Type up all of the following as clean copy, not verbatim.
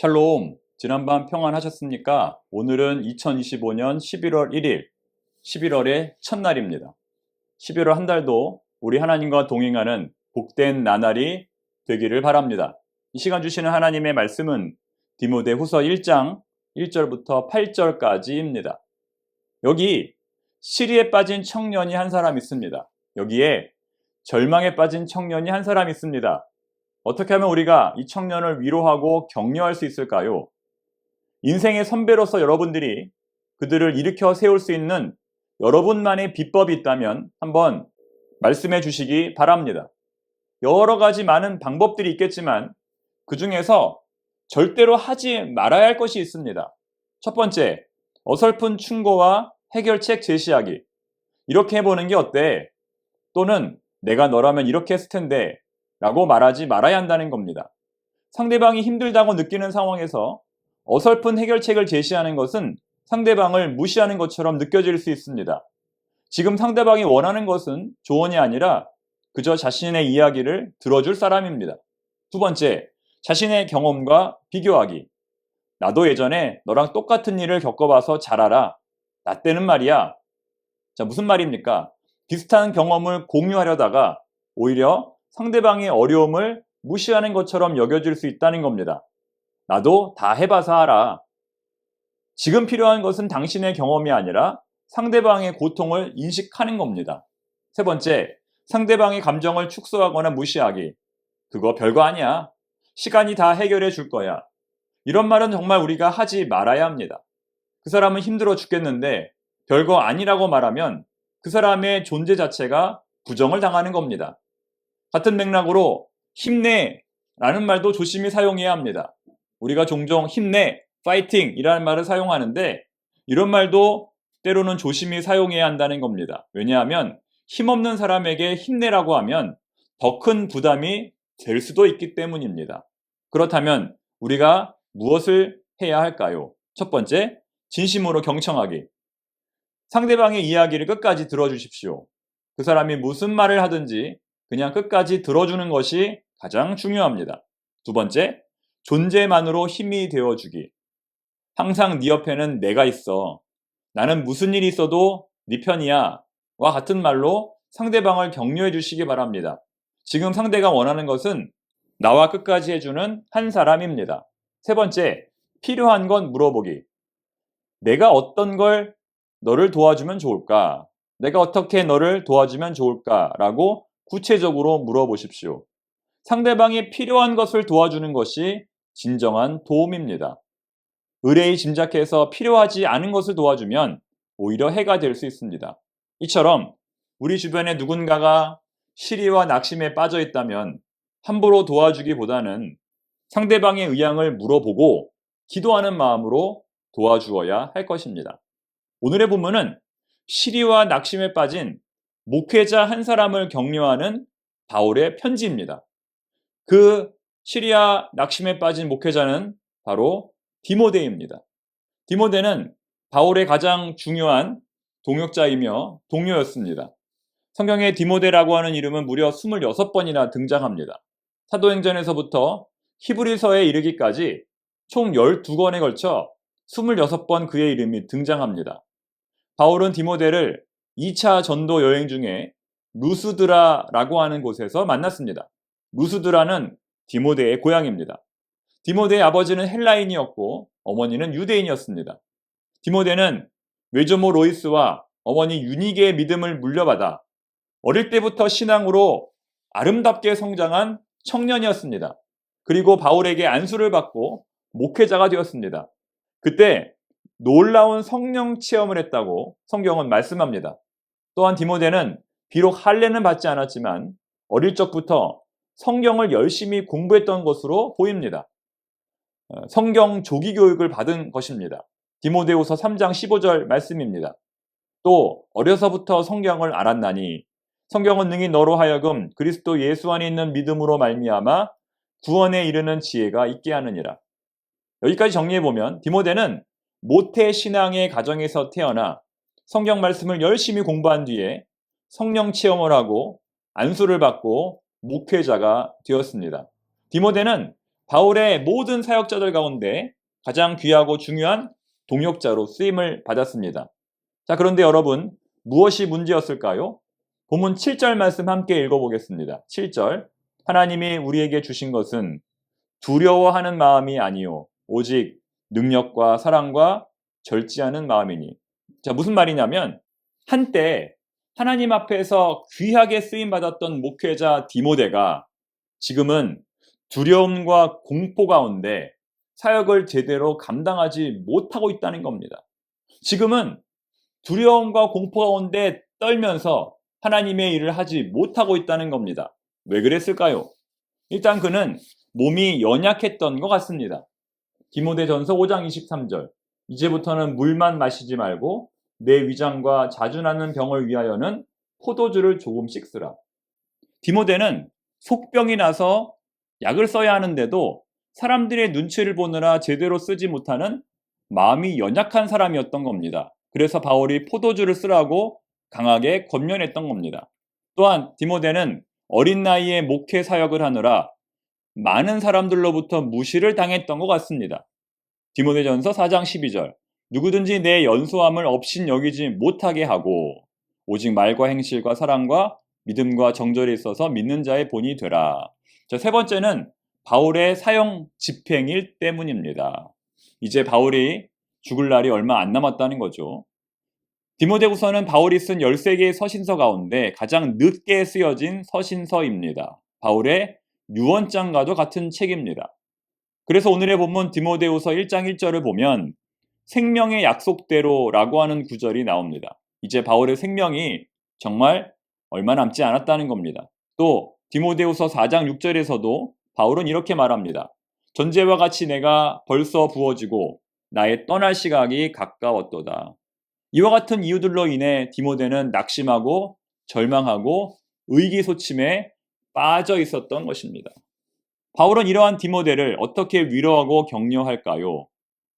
샬롬, 지난밤 평안하셨습니까? 오늘은 2025년 11월 1일, 11월의 첫날입니다. 11월 한 달도 우리 하나님과 동행하는 복된 나날이 되기를 바랍니다. 이 시간 주시는 하나님의 말씀은 디모데후서 1장 1절부터 8절까지입니다. 여기 시리에 빠진 청년이 한 사람 있습니다. 여기에 절망에 빠진 청년이 한 사람 있습니다. 어떻게 하면 우리가 이 청년을 위로하고 격려할 수 있을까요? 인생의 선배로서 여러분들이 그들을 일으켜 세울 수 있는 여러분만의 비법이 있다면 한번 말씀해 주시기 바랍니다. 여러 가지 많은 방법들이 있겠지만 그 중에서 절대로 하지 말아야 할 것이 있습니다. 첫 번째, 어설픈 충고와 해결책 제시하기. 이렇게 해보는 게 어때? 또는 내가 너라면 이렇게 했을 텐데 라고 말하지 말아야 한다는 겁니다. 상대방이 힘들다고 느끼는 상황에서 어설픈 해결책을 제시하는 것은 상대방을 무시하는 것처럼 느껴질 수 있습니다. 지금 상대방이 원하는 것은 조언이 아니라 그저 자신의 이야기를 들어줄 사람입니다. 두 번째, 자신의 경험과 비교하기. 나도 예전에 너랑 똑같은 일을 겪어봐서 잘 알아. 나 때는 말이야. 자, 무슨 말입니까? 비슷한 경험을 공유하려다가 오히려 상대방의 어려움을 무시하는 것처럼 여겨질 수 있다는 겁니다. 나도 다 해봐서 알아. 지금 필요한 것은 당신의 경험이 아니라 상대방의 고통을 인식하는 겁니다. 세 번째, 상대방의 감정을 축소하거나 무시하기. 그거 별거 아니야. 시간이 다 해결해 줄 거야. 이런 말은 정말 우리가 하지 말아야 합니다. 그 사람은 힘들어 죽겠는데 별거 아니라고 말하면 그 사람의 존재 자체가 부정을 당하는 겁니다. 같은 맥락으로 힘내 라는 말도 조심히 사용해야 합니다. 우리가 종종 힘내, 파이팅 이라는 말을 사용하는데 이런 말도 때로는 조심히 사용해야 한다는 겁니다. 왜냐하면 힘없는 사람에게 힘내라고 하면 더 큰 부담이 될 수도 있기 때문입니다. 그렇다면 우리가 무엇을 해야 할까요? 첫 번째, 진심으로 경청하기. 상대방의 이야기를 끝까지 들어주십시오. 그 사람이 무슨 말을 하든지 그냥 끝까지 들어주는 것이 가장 중요합니다. 두 번째, 존재만으로 힘이 되어주기. 항상 네 옆에는 내가 있어. 나는 무슨 일이 있어도 네 편이야. 와 같은 말로 상대방을 격려해 주시기 바랍니다. 지금 상대가 원하는 것은 나와 끝까지 해주는 한 사람입니다. 세 번째, 필요한 건 물어보기. 내가 어떤 걸 너를 도와주면 좋을까? 내가 어떻게 너를 도와주면 좋을까? 라고 구체적으로 물어보십시오. 상대방이 필요한 것을 도와주는 것이 진정한 도움입니다. 의뢰의 짐작해서 필요하지 않은 것을 도와주면 오히려 해가 될 수 있습니다. 이처럼 우리 주변에 누군가가 시리와 낙심에 빠져 있다면 함부로 도와주기보다는 상대방의 의향을 물어보고 기도하는 마음으로 도와주어야 할 것입니다. 오늘의 본문은 시리와 낙심에 빠진 목회자 한 사람을 격려하는 바울의 편지입니다. 그 시리아 낙심에 빠진 목회자는 바로 디모데입니다. 디모데는 바울의 가장 중요한 동역자이며 동료였습니다. 성경에 디모데라고 하는 이름은 무려 26번이나 등장합니다. 사도행전에서부터 히브리서에 이르기까지 총 12권에 걸쳐 26번 그의 이름이 등장합니다. 바울은 디모데를 2차 전도 여행 중에 루스드라라고 하는 곳에서 만났습니다. 루스드라는 디모데의 고향입니다. 디모데의 아버지는 헬라인이었고 어머니는 유대인이었습니다. 디모데는 외조모 로이스와 어머니 유니게의 믿음을 물려받아 어릴 때부터 신앙으로 아름답게 성장한 청년이었습니다. 그리고 바울에게 안수를 받고 목회자가 되었습니다. 그때 놀라운 성령 체험을 했다고 성경은 말씀합니다. 또한 디모데는 비록 할례는 받지 않았지만 어릴 적부터 성경을 열심히 공부했던 것으로 보입니다. 성경 조기 교육을 받은 것입니다. 디모데후서 3장 15절 말씀입니다. 또 어려서부터 성경을 알았나니 성경은 능히 너로 하여금 그리스도 예수 안에 있는 믿음으로 말미암아 구원에 이르는 지혜가 있게 하느니라. 여기까지 정리해보면 디모데는 모태 신앙의 가정에서 태어나 성경 말씀을 열심히 공부한 뒤에 성령 체험을 하고 안수를 받고 목회자가 되었습니다. 디모데는 바울의 모든 사역자들 가운데 가장 귀하고 중요한 동역자로 쓰임을 받았습니다. 자, 그런데 여러분, 무엇이 문제였을까요? 본문 7절 말씀 함께 읽어보겠습니다. 7절. 하나님이 우리에게 주신 것은 두려워하는 마음이 아니요 오직 능력과 사랑과 절제하는 마음이니. 자, 무슨 말이냐면 한때 하나님 앞에서 귀하게 쓰임받았던 목회자 디모데가 지금은 두려움과 공포 가운데 사역을 제대로 감당하지 못하고 있다는 겁니다. 지금은 두려움과 공포 가운데 떨면서 하나님의 일을 하지 못하고 있다는 겁니다. 왜 그랬을까요? 일단 그는 몸이 연약했던 것 같습니다. 디모데전서 5장 23절. 이제부터는 물만 마시지 말고 내 위장과 자주 나는 병을 위하여는 포도주를 조금씩 쓰라. 디모데는 속병이 나서 약을 써야 하는데도 사람들의 눈치를 보느라 제대로 쓰지 못하는 마음이 연약한 사람이었던 겁니다. 그래서 바울이 포도주를 쓰라고 강하게 권면했던 겁니다. 또한 디모데는 어린 나이에 목회 사역을 하느라 많은 사람들로부터 무시를 당했던 것 같습니다. 디모데전서 4장 12절. 누구든지 내 연소함을 없인 여기지 못하게 하고 오직 말과 행실과 사랑과 믿음과 정절에 있어서 믿는 자의 본이 되라. 자, 세 번째는 바울의 사형 집행일 때문입니다. 이제 바울이 죽을 날이 얼마 안 남았다는 거죠. 디모데후서는 바울이 쓴 13개의 서신서 가운데 가장 늦게 쓰여진 서신서입니다. 바울의 유언장과도 같은 책입니다. 그래서 오늘의 본문 디모데후서 1장 1절을 보면 생명의 약속대로라고 하는 구절이 나옵니다. 이제 바울의 생명이 정말 얼마 남지 않았다는 겁니다. 또 디모데후서 4장 6절에서도 바울은 이렇게 말합니다. 전제와 같이 내가 벌써 부어지고 나의 떠날 시각이 가까웠도다. 이와 같은 이유들로 인해 디모데는 낙심하고 절망하고 의기소침에 빠져 있었던 것입니다. 바울은 이러한 디모데를 어떻게 위로하고 격려할까요?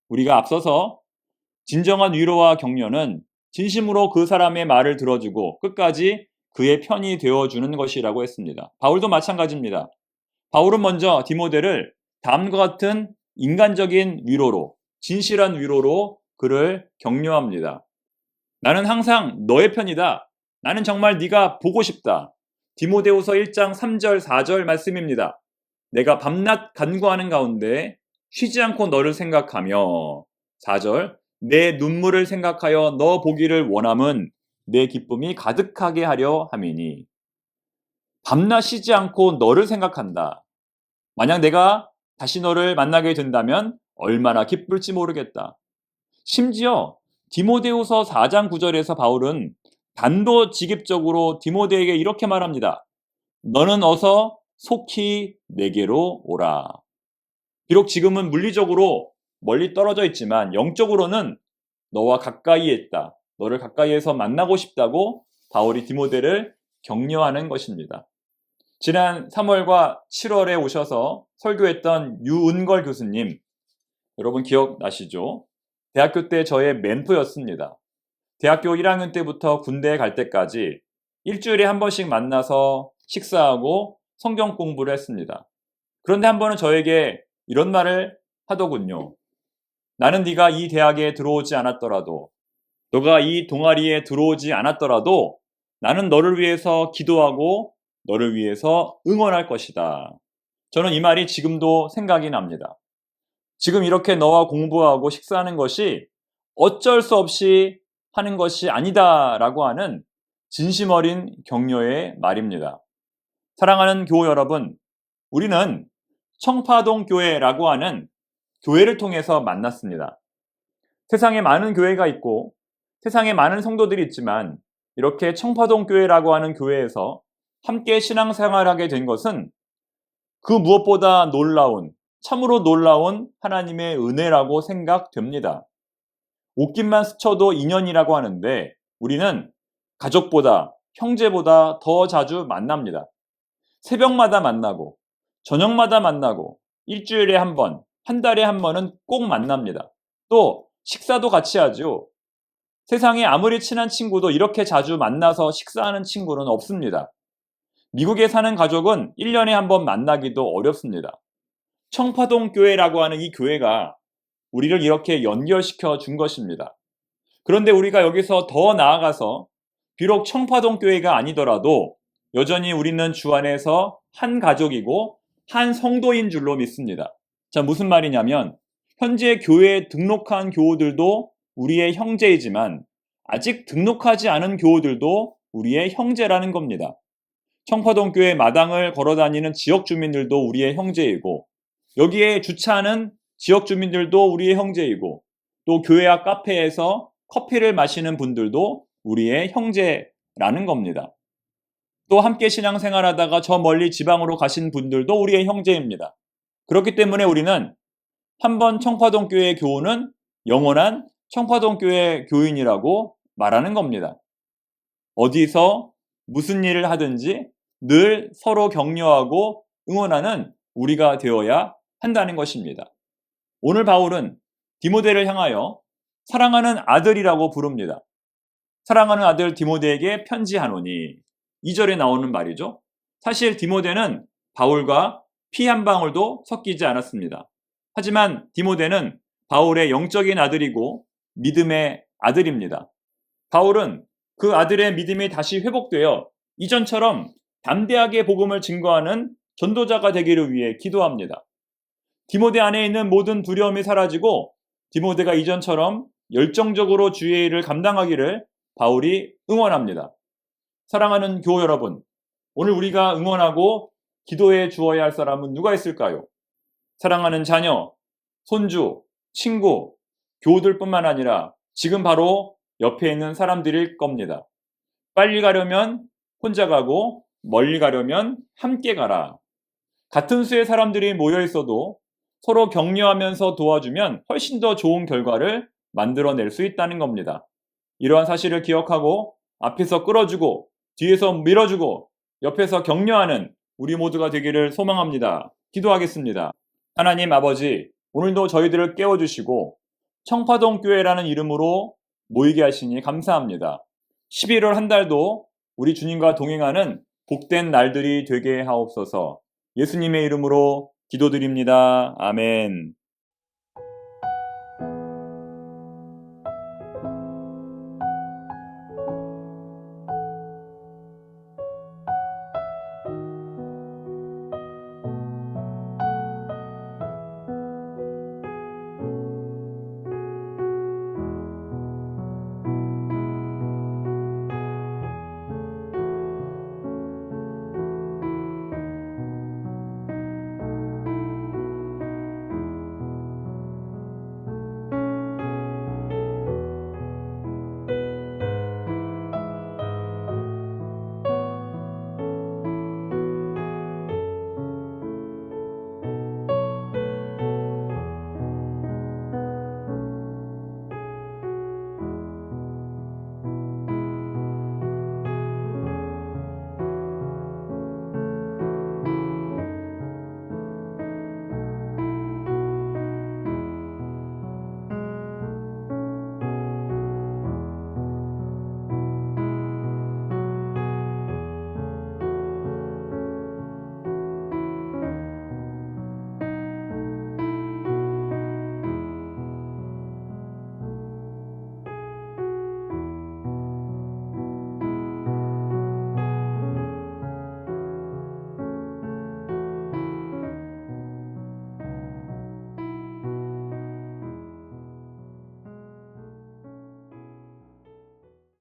우리가 앞서서 진정한 위로와 격려는 진심으로 그 사람의 말을 들어주고 끝까지 그의 편이 되어주는 것이라고 했습니다. 바울도 마찬가지입니다. 바울은 먼저 디모데를 다음과 같은 인간적인 위로로, 진실한 위로로 그를 격려합니다. 나는 항상 너의 편이다. 나는 정말 네가 보고 싶다. 디모데후서 1장 3절 4절 말씀입니다. 내가 밤낮 간구하는 가운데 쉬지 않고 너를 생각하며 4절 내 눈물을 생각하여 너 보기를 원함은 내 기쁨이 가득하게 하려 함이니. 밤낮 쉬지 않고 너를 생각한다. 만약 내가 다시 너를 만나게 된다면 얼마나 기쁠지 모르겠다. 심지어 디모데후서 4장 9절에서 바울은 단도직입적으로 디모데에게 이렇게 말합니다. 너는 어서 속히 내게로 오라. 비록 지금은 물리적으로 멀리 떨어져 있지만 영적으로는 너와 가까이에 있다. 너를 가까이에서 만나고 싶다고 바울이 디모데를 격려하는 것입니다. 지난 3월과 7월에 오셔서 설교했던 유은걸 교수님, 여러분 기억나시죠? 대학교 때 저의 멘토였습니다. 대학교 1학년 때부터 군대에 갈 때까지 일주일에 한 번씩 만나서 식사하고 성경 공부를 했습니다. 그런데 한 번은 저에게 이런 말을 하더군요. 나는 네가 이 대학에 들어오지 않았더라도, 너가 이 동아리에 들어오지 않았더라도 나는 너를 위해서 기도하고 너를 위해서 응원할 것이다. 저는 이 말이 지금도 생각이 납니다. 지금 이렇게 너와 공부하고 식사하는 것이 어쩔 수 없이 하는 것이 아니다라고 하는 진심 어린 격려의 말입니다. 사랑하는 교우 여러분, 우리는 청파동 교회라고 하는 교회를 통해서 만났습니다. 세상에 많은 교회가 있고 세상에 많은 성도들이 있지만 이렇게 청파동 교회라고 하는 교회에서 함께 신앙생활하게 된 것은 그 무엇보다 놀라운, 참으로 놀라운 하나님의 은혜라고 생각됩니다. 옷깃만 스쳐도 인연이라고 하는데 우리는 가족보다, 형제보다 더 자주 만납니다. 새벽마다 만나고, 저녁마다 만나고, 일주일에 한 번, 한 달에 한 번은 꼭 만납니다. 또 식사도 같이 하죠. 세상에 아무리 친한 친구도 이렇게 자주 만나서 식사하는 친구는 없습니다. 미국에 사는 가족은 1년에 한 번 만나기도 어렵습니다. 청파동 교회라고 하는 이 교회가 우리를 이렇게 연결시켜 준 것입니다. 그런데 우리가 여기서 더 나아가서 비록 청파동 교회가 아니더라도 여전히 우리는 주 안에서 한 가족이고 한 성도인 줄로 믿습니다. 자, 무슨 말이냐면 현재 교회에 등록한 교우들도 우리의 형제이지만 아직 등록하지 않은 교우들도 우리의 형제라는 겁니다. 청파동 교회 마당을 걸어다니는 지역 주민들도 우리의 형제이고 여기에 주차하는 지역 주민들도 우리의 형제이고 또 교회 앞 카페에서 커피를 마시는 분들도 우리의 형제라는 겁니다. 또 함께 신앙생활하다가 저 멀리 지방으로 가신 분들도 우리의 형제입니다. 그렇기 때문에 우리는 한번 청파동 교회 교우는 영원한 청파동 교회 교인이라고 말하는 겁니다. 어디서 무슨 일을 하든지 늘 서로 격려하고 응원하는 우리가 되어야 한다는 것입니다. 오늘 바울은 디모데를 향하여 사랑하는 아들이라고 부릅니다. 사랑하는 아들 디모데에게 편지하노니 2절에 나오는 말이죠. 사실 디모데는 바울과 피 한 방울도 섞이지 않았습니다. 하지만 디모데는 바울의 영적인 아들이고 믿음의 아들입니다. 바울은 그 아들의 믿음이 다시 회복되어 이전처럼 담대하게 복음을 증거하는 전도자가 되기를 위해 기도합니다. 디모데 안에 있는 모든 두려움이 사라지고 디모데가 이전처럼 열정적으로 주의 일을 감당하기를 바울이 응원합니다. 사랑하는 교우 여러분, 오늘 우리가 응원하고 기도해 주어야 할 사람은 누가 있을까요? 사랑하는 자녀, 손주, 친구, 교우들뿐만 아니라 지금 바로 옆에 있는 사람들일 겁니다. 빨리 가려면 혼자 가고 멀리 가려면 함께 가라. 같은 수의 사람들이 모여 있어도 서로 격려하면서 도와주면 훨씬 더 좋은 결과를 만들어낼 수 있다는 겁니다. 이러한 사실을 기억하고 앞에서 끌어주고 뒤에서 밀어주고 옆에서 격려하는 우리 모두가 되기를 소망합니다. 기도하겠습니다. 하나님 아버지, 오늘도 저희들을 깨워주시고 청파동 교회라는 이름으로 모이게 하시니 감사합니다. 11월 한 달도 우리 주님과 동행하는 복된 날들이 되게 하옵소서. 예수님의 이름으로 기도드립니다. 아멘.